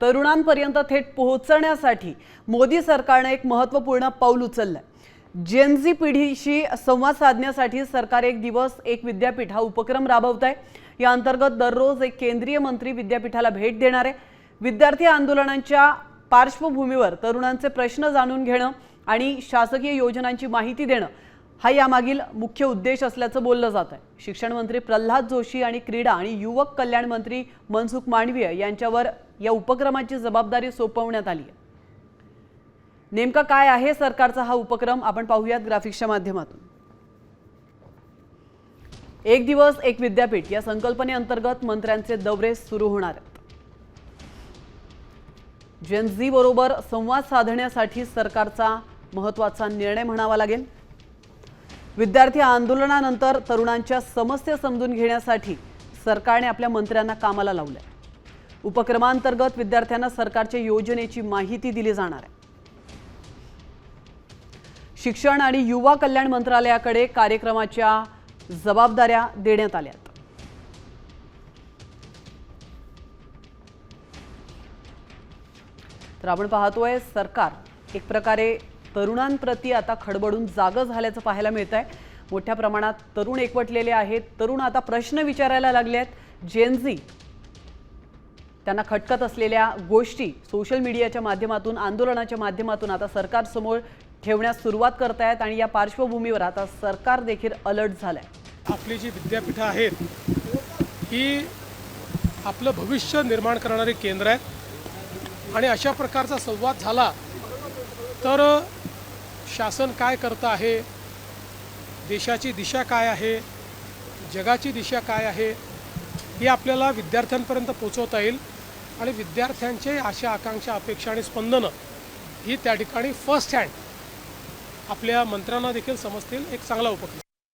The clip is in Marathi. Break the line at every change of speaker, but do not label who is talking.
तरुणांपर्यंत थेट पोहोचण्यासाठी मोदी सरकारने एक महत्त्वपूर्ण पाऊल उचललंय। जेन झी पिढीशी संवाद साधण्यासाठी सरकार एक दिवस एक विद्यापीठ हा उपक्रम राबवत आहे। या अंतर्गत दररोज एक केंद्रीय मंत्री विद्यापीठाला भेट देणार आहे। विद्यार्थी आंदोलनांच्या पार्श्वभूमीवर तरुणांचे प्रश्न जाणून घेणं आणि शासकीय योजनांची माहिती देणं हा यामागील मुख्य उद्देश असल्याचं बोललं जात आहे। शिक्षण मंत्री प्रल्हाद जोशी आणि क्रीडा आणि युवक कल्याण मंत्री मनसुख मांडवीय यांच्यावर या उपक्रमाची जबाबदारी सोपवण्यात आली आहे। नेमका काय आहे सरकारचा हा उपक्रम आपण पाहूयात ग्राफिक्सच्या माध्यमातून। एक दिवस एक विद्यापीठ या संकल्पनेअंतर्गत मंत्र्यांचे दौरे सुरू होणार आहेत। जेन झी बरोबर संवाद साधण्यासाठी सरकारचा महत्त्वाचा निर्णय म्हणावा लागेल। विद्यार्थी आंदोलनानंतर तरुणांच्या समस्या समजून घेण्यासाठी सरकारने आपल्या मंत्र्यांना कामाला लावले। उपक्रमांतर्गत विद्यार्थ्यांना सरकारच्या योजनेची माहिती दिली जाणार आहे। शिक्षण आणि युवा कल्याण मंत्रालयाकडे कार्यक्रमाच्या जबाबदाऱ्या देण्यात आल्या। तर आपण पाहतोय सरकार एक प्रकारे तरुणांप्रती आता खडबडून जागं झाल्याचं पाहायला मिळत आहे। मोठ्या प्रमाणात तरुण एकवटलेले आहेत। तरुण आता प्रश्न विचारायला लागले आहेत। जेन झी त्यांना खटकत असलेल्या गोष्टी सोशल मीडियाच्या माध्यमातून आंदोलनाच्या माध्यमातून आता सरकार समोर ठेवण्यास सुरुवात करतायत आणि या पार्श्वभूमीवर आता सरकार देखील अलर्ट झालंय।
आपली जी विद्यापीठं आहेत ही आपलं भविष्य निर्माण करणारे केंद्र आहेत आणि अशा प्रकारचा संवाद झाला तर शासन काय करतं आहे, देशाची दिशा काय आहे, जगाची दिशा काय आहे हे आपल्याला विद्यार्थ्यांपर्यंत पोहोचवता येईल आणि विद्यार्थ्यांचे आशा आकांक्षा अपेक्षा आणि स्पंदनं ही त्या ठिकाणी फर्स्ट हँड आपल्या मंत्र्यांना देखील समजतील। एक चांगला उपक्रम।